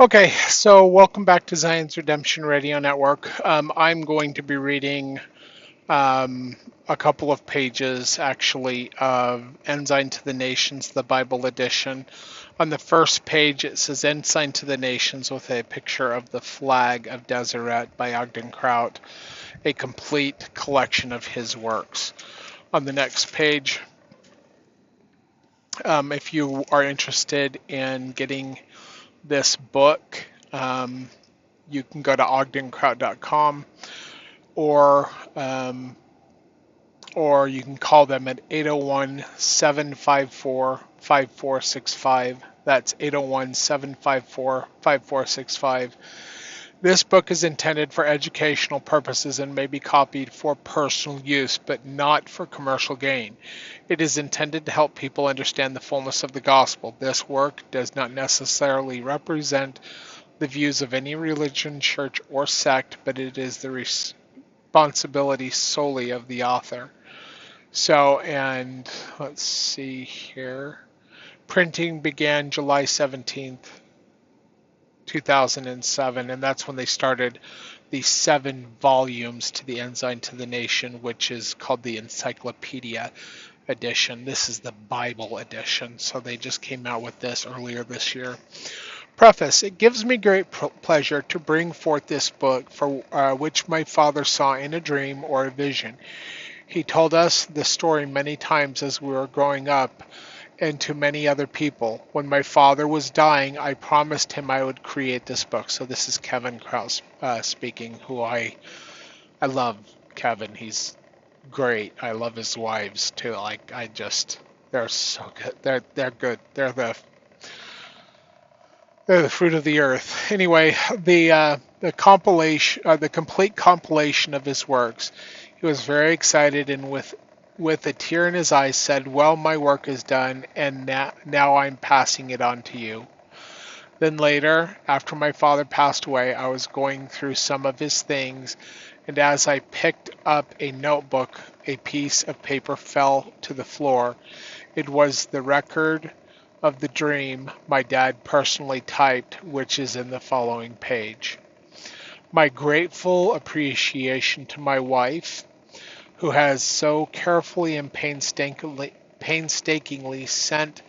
Okay, so welcome back to Zion's Redemption Radio Network. I'm going to be reading um, a couple of pages, actually, of Ensign to the Nations, the Bible edition. On the first page, it says Ensign to the Nations with a picture of the flag of Deseret by Ogden Kraut, a complete collection of his works. On the next page, if you are interested in getting this book, you can go to ogdenkraut.com or um, or you can call them at 801-754-5465. That's 801-754-5465. This book is intended for educational purposes and may be copied for personal use, but not for commercial gain. It is intended to help people understand the fullness of the gospel. This work does not necessarily represent the views of any religion, church, or sect, but it is the responsibility solely of the author. So, and let's see here. Printing began July 17th, 2007, and that's when they started the 7 volumes to the Ensign to the Nation, which is called the Encyclopedia edition. This is the Bible edition, so they just came out with this earlier this year. Preface. It gives me great pleasure to bring forth this book, for which my father saw in a dream or a vision. He told us the story many times as we were growing up, and to many other people. When my father was dying, I promised him I would create this book. So this is Kevin Kraut speaking, who I love. Kevin, he's great. I love his wives too. Like they're so good. They're good. They're the fruit of the earth. Anyway, the compilation, the complete compilation of his works. He was very excited and with a tear in his eyes said, "Well, my work is done, and now I'm passing it on to you." Then later, after my father passed away, I was going through some of his things, and as I picked up a notebook, a piece of paper fell to the floor. It was the record of the dream my dad personally typed, which is in the following page. My grateful appreciation to my wife, who has so carefully and painstakingly spent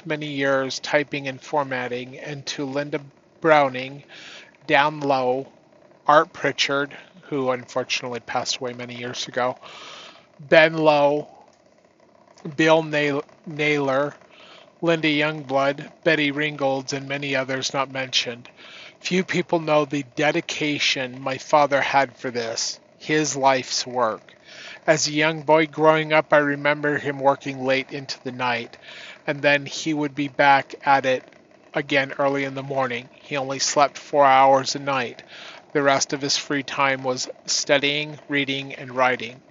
many years typing and formatting, and to Linda Browning, down low, Art Pritchard, who unfortunately passed away many years ago, Ben Lowe, Bill Naylor, Linda Youngblood, Betty Ringolds, and many others not mentioned. Few people know the dedication my father had for this, his life's work. As a young boy growing up, I remember him working late into the night, and then he would be back at it again early in the morning. He only slept 4 hours a night. The rest of his free time was studying, reading, and writing.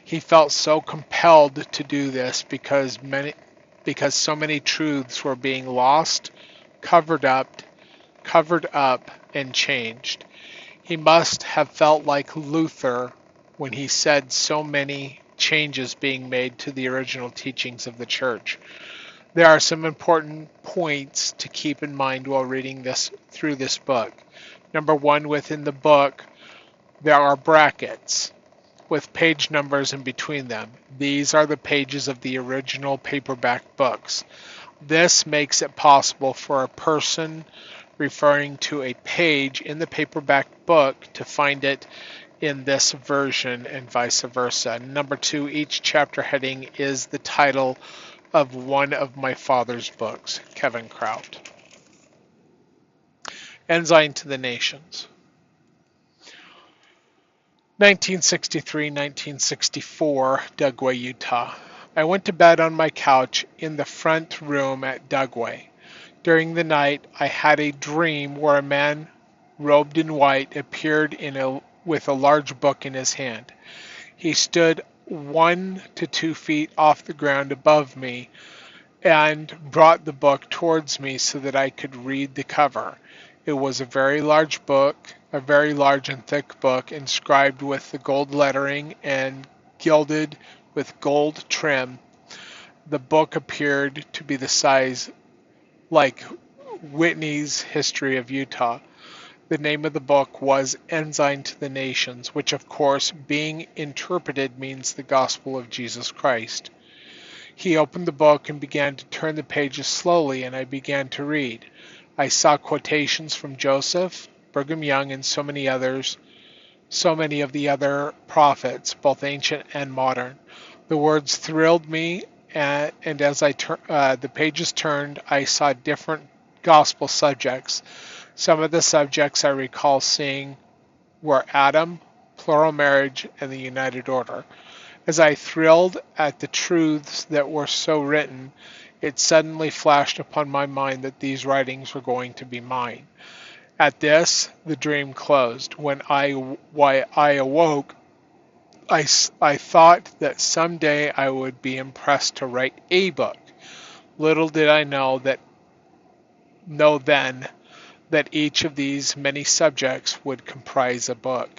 He felt so compelled to do this because so many truths were being lost, covered up, and changed. He must have felt like Luther when he said so many changes being made to the original teachings of the church. There are some important points to keep in mind while reading this through this book. Number 1, within the book, there are brackets with page numbers in between them. These are the pages of the original paperback books. This makes it possible for a person referring to a page in the paperback book to find it in this version and vice versa. Number 2, each chapter heading is the title of one of my father's books, Kevin Kraut. Ensign to the Nations. 1963-1964, Dugway, Utah. I went to bed on my couch in the front room at Dugway. During the night, I had a dream where a man robed in white appeared with a large book in his hand. He stood 1 to 2 feet off the ground above me and brought the book towards me so that I could read the cover. It was a very large and thick book, inscribed with the gold lettering and gilded with gold trim. The book appeared to be the size like Whitney's History of Utah. The name of the book was Ensign to the Nations, which of course, being interpreted, means the Gospel of Jesus Christ. He opened the book and began to turn the pages slowly, and I began to read. I saw quotations from Joseph, Brigham Young, and so many of the other prophets, both ancient and modern. The words thrilled me, and as the pages turned, I saw different gospel subjects. Some of the subjects I recall seeing were Adam, plural marriage, and the United Order. As I thrilled at the truths that were so written, it suddenly flashed upon my mind that these writings were going to be mine. At this, the dream closed. When I awoke, I thought that someday I would be impressed to write a book. Little did I know then that each of these many subjects would comprise a book.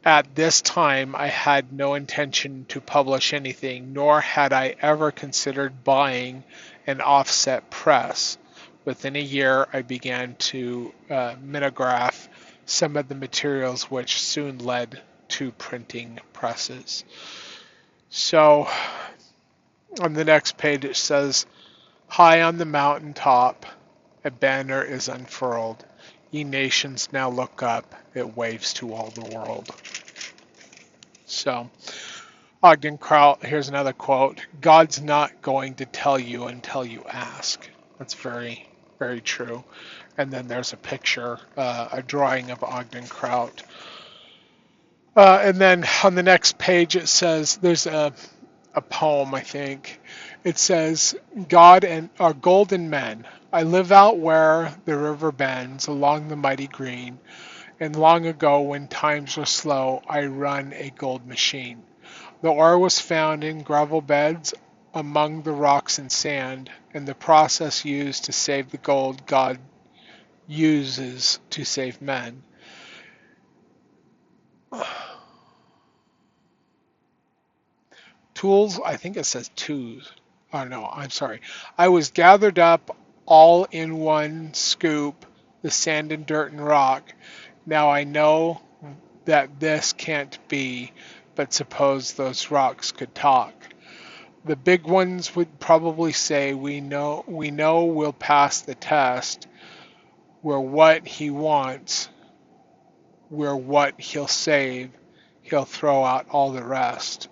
At this time, I had no intention to publish anything, nor had I ever considered buying an offset press. Within a year, I began to mimeograph some of the materials, which soon led to printing presses. So, on the next page, it says, "High on the mountain top, a banner is unfurled. Ye nations, now look up. It waves to all the world." So, Ogden Kraut, here's another quote. "God's not going to tell you until you ask." That's very, very true. And then there's a picture, a drawing of Ogden Kraut. And then on the next page it says, there's a poem, I think. It says, "God and our golden men. I live out where the river bends along the mighty green. And long ago, when times were slow, I run a gold machine. The ore was found in gravel beds among the rocks and sand, and the process used to save the gold God uses to save men. Tools, I think it says twos. Oh no, I'm sorry. I was gathered up all in one scoop, the sand and dirt and rock. Now I know that this can't be, but suppose those rocks could talk. The big ones would probably say, we know we'll pass the test. We're what he wants. We're what he'll save. He'll throw out all the rest."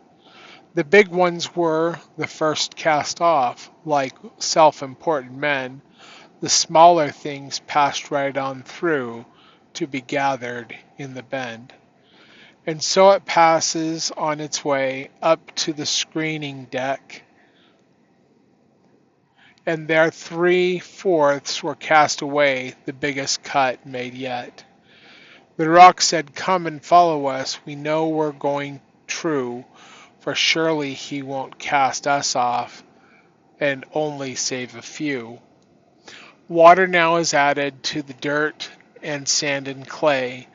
The big ones were the first cast off, like self-important men. The smaller things passed right on through to be gathered in the bend. And so it passes on its way up to the screening deck, and there 3/4 were cast away, the biggest cut made yet. The rock said, "Come and follow us, we know we're going true, for surely he won't cast us off and only save a few." Water now is added to the dirt and sand and clay.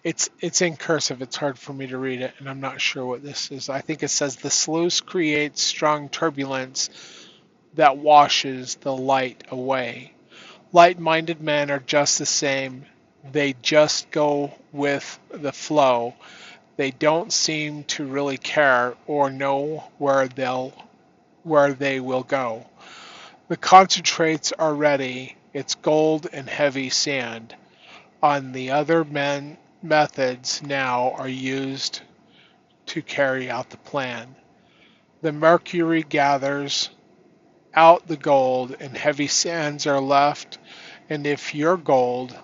It's in cursive. It's hard for me to read it, and I'm not sure what this is. I think it says, "The sluice creates strong turbulence that washes the light away." Light-minded men are just the same. They just go with the flow. They don't seem to really care or know where they will go. The concentrates are ready. It's gold and heavy sand. On the other methods now are used to carry out the plan. The mercury gathers out the gold and heavy sands are left, and if you're gold,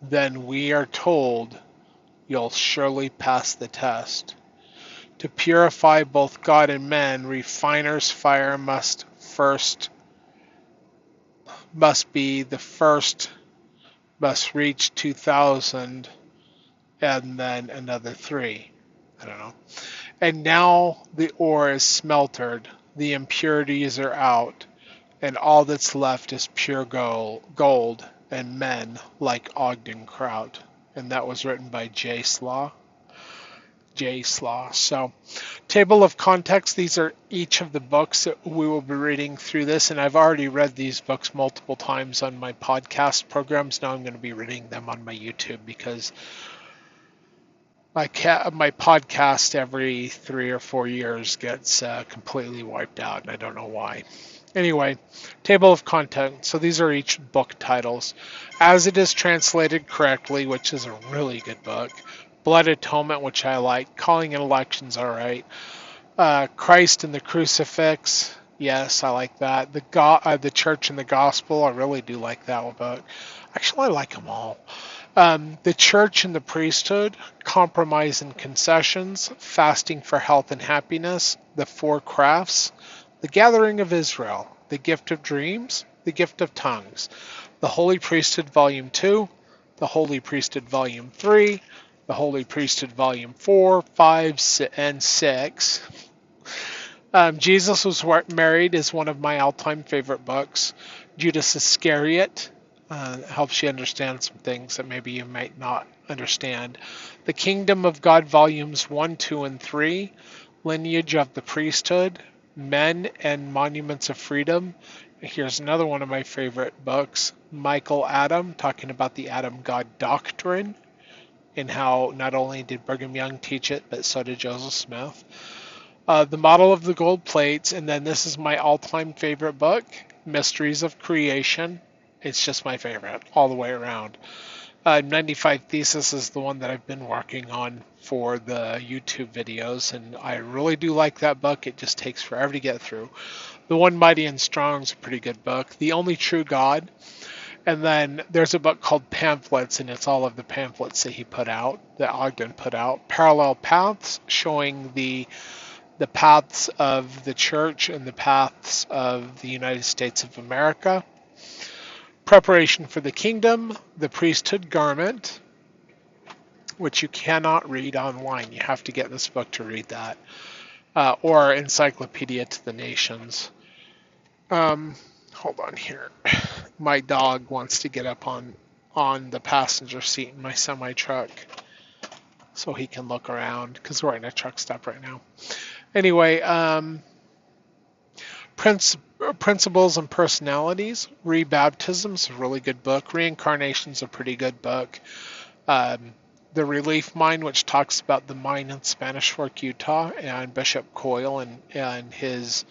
then we are told you'll surely pass the test. To purify both God and men, refiner's fire must be the first, must reach 2,000 and then another 3. I don't know. And now the ore is smeltered, the impurities are out, and all that's left is pure gold and men like Ogden Kraut. And that was written by J. Slaw. So Table of context, these are each of the books that we will be reading through this, and I've already read these books multiple times on my podcast programs. Now I'm going to be reading them on my YouTube because my podcast every 3 or 4 years gets completely wiped out, and I don't know why. Anyway, table of contents. So these are each book titles. As It Is Translated Correctly, which is a really good book. Blood Atonement, which I like. Calling and Election's all right. Christ and the Crucifix. Yes, I like that. The Church and the Gospel. I really do like that book. Actually, I like them all. The Church and the Priesthood. Compromise and Concessions. Fasting for Health and Happiness. The Four Crafts. The Gathering of Israel. The Gift of Dreams. The Gift of Tongues. The Holy Priesthood Volume 2. The Holy Priesthood Volume 3. The Holy Priesthood Volume 4, 5, and 6. Jesus Was Married is one of my all-time favorite books. Judas Iscariot helps you understand some things that maybe you might not understand. The Kingdom of God Volumes 1, 2, and 3. Lineage of the Priesthood. Men and Monuments of Freedom. Here's another one of my favorite books. Michael Adam, talking about the Adam God doctrine, and how not only did Brigham Young teach it, but so did Joseph Smith. The Model of the Gold Plates, and then this is my all-time favorite book, Mysteries of Creation. It's just my favorite all the way around. 95 Thesis is the one that I've been working on for the YouTube videos, and I really do like that book. It just takes forever to get through. The One Mighty and Strong is a pretty good book. The Only True God. And then there's a book called Pamphlets, and it's all of the pamphlets that he put out, that Ogden put out. Parallel Paths, showing the paths of the church and the paths of the United States of America. Preparation for the Kingdom, The Priesthood Garment, which you cannot read online. You have to get this book to read that. Or Encyclopedia to the Nations. Hold on here. My dog wants to get up on the passenger seat in my semi-truck so he can look around because we're in a truck stop right now. Anyway, Principles and Personalities. Rebaptism's a really good book. Reincarnation's a pretty good book. The Relief Mine, which talks about the mine in Spanish Fork, Utah, and Bishop Coyle and his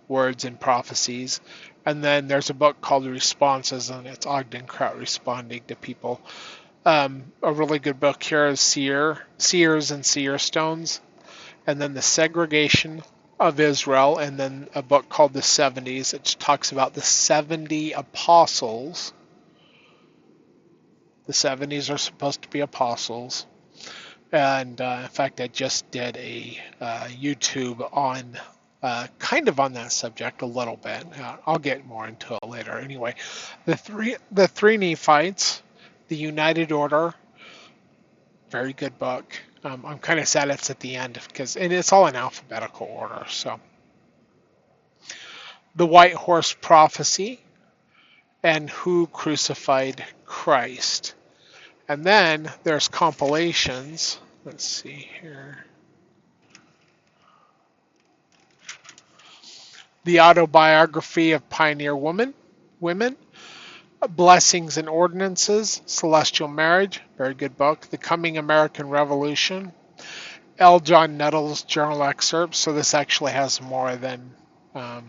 words and prophecies. And then there's a book called Responses, and it's Ogden Kraut responding to people. A really good book here is Seers and Seer Stones. And then The Segregation of Israel, and then a book called The 70s, which talks about the 70 apostles. The 70s are supposed to be apostles. And in fact, I just did a YouTube on kind of on that subject a little bit. I'll get more into it later. Anyway, the three Nephites, The United Order, very good book. I'm kind of sad it's at the end because it's all in alphabetical order. So, The White Horse Prophecy, and Who Crucified Christ. And then there's compilations. Let's see here. The Autobiography of Pioneer Women, Blessings and Ordinances, Celestial Marriage, very good book. The Coming American Revolution, L. John Nettles journal excerpts. So this actually has more than, I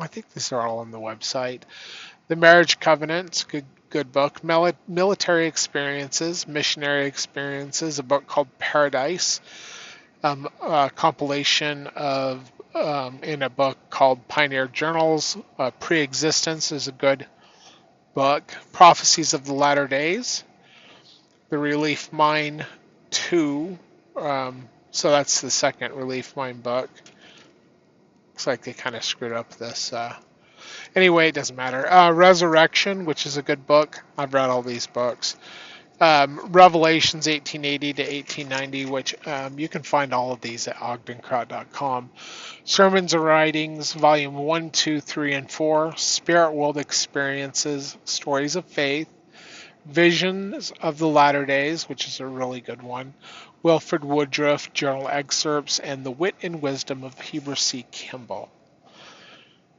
think these are all on the website. The Marriage Covenants, good book. Military Experiences, Missionary Experiences, a book called Paradise. A compilation of in a book called Pioneer Journals. Pre-Existence is a good book. Prophecies of the Latter Days. The Relief Mine 2. So that's the second Relief Mine book. Looks like they kind of screwed up this. Anyway, it doesn't matter. Resurrection, which is a good book. I've read all these books. Revelations 1880 to 1890, which you can find all of these at ogdenkraut.com. Sermons and Writings, Volume 1, 2, 3, and 4. Spirit World Experiences, Stories of Faith. Visions of the Latter Days, which is a really good one, Wilford Woodruff, Journal Excerpts, and The Wit and Wisdom of Heber C. Kimball.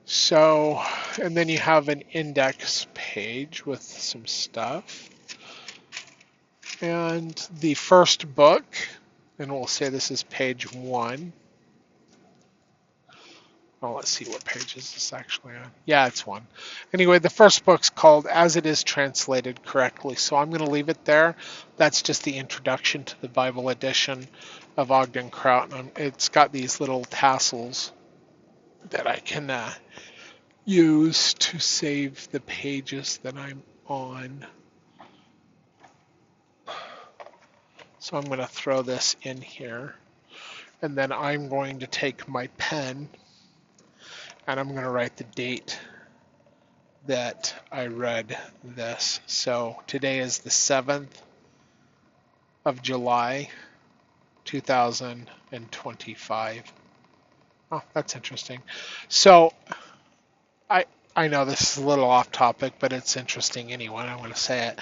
So, and then you have an index page with some stuff. And the first book, and we'll say this is page 1. Well, let's see what page is this actually on. Yeah, it's 1. Anyway, the first book's called As It Is Translated Correctly. So I'm going to leave it there. That's just the introduction to the Bible edition of Ogden, Kraut. And it's got these little tassels that I can use to save the pages that I'm on. So I'm going to throw this in here. And then I'm going to take my pen and I'm going to write the date that I read this. So today is the 7th of July, 2025. Oh, that's interesting. So I know this is a little off topic, but it's interesting anyway. I'm going to say it.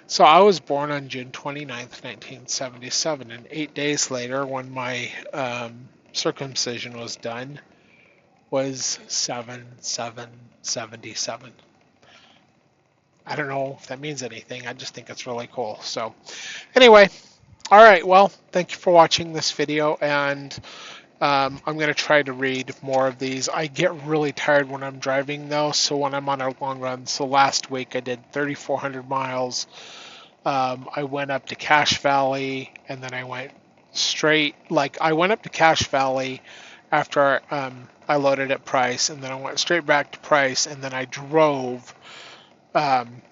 So I was born on June 29th, 1977, and 8 days later, when my circumcision was done, was 7/7/77. I don't know if that means anything. I just think it's really cool. So anyway, all right. Well, thank you for watching this video, and I'm going to try to read more of these. I get really tired when I'm driving, though, so when I'm on a long run. So last week I did 3,400 miles. I went up to Cache Valley, and then I went straight. Like, I went up to Cache Valley after I loaded at Price, and then I went straight back to Price, and then I drove and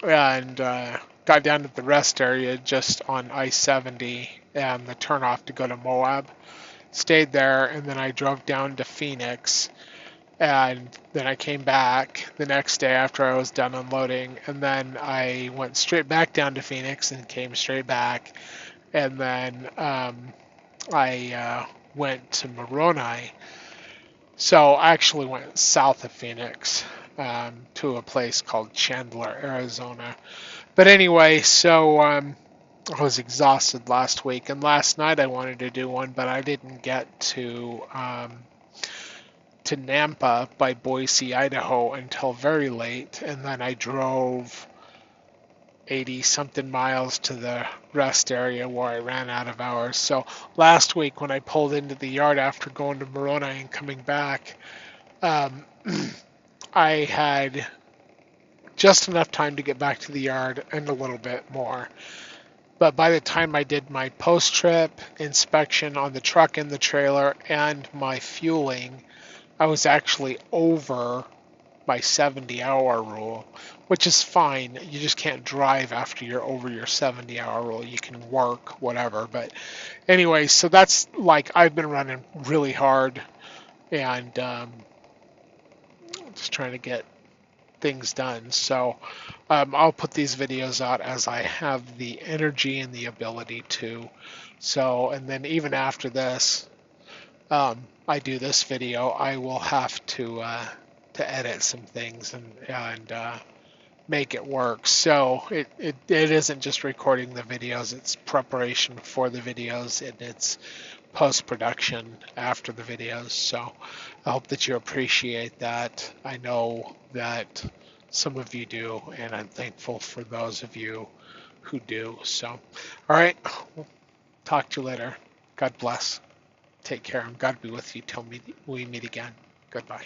got down to the rest area just on I-70 and the turnoff to go to Moab. Stayed there, and then I drove down to Phoenix, and then I came back the next day after I was done unloading, and then I went straight back down to Phoenix and came straight back, and then I went to Moroni. So I actually went south of Phoenix to a place called Chandler, Arizona. But anyway, so I was exhausted last week, and last night I wanted to do one, but I didn't get to Nampa by Boise, Idaho until very late, and then I drove 80-something miles to the rest area where I ran out of hours. So last week when I pulled into the yard after going to Moroni and coming back, I had just enough time to get back to the yard and a little bit more. But by the time I did my post-trip inspection on the truck and the trailer and my fueling, I was actually over my 70-hour rule, which is fine. You just can't drive after you're over your 70-hour rule. You can work, whatever. But anyway, so that's like I've been running really hard and just trying to get things done. So I'll put these videos out as I have the energy and the ability to. So, and then even after this, I do this video, I will have to edit some things and make it work. So it isn't just recording the videos, it's preparation for the videos, and it's post-production after the videos. So I hope that you appreciate that. I know that some of you do, and I'm thankful for those of you who do. So, all right, we'll talk to you later. God bless. Take care, and God be with you till we meet again. Goodbye.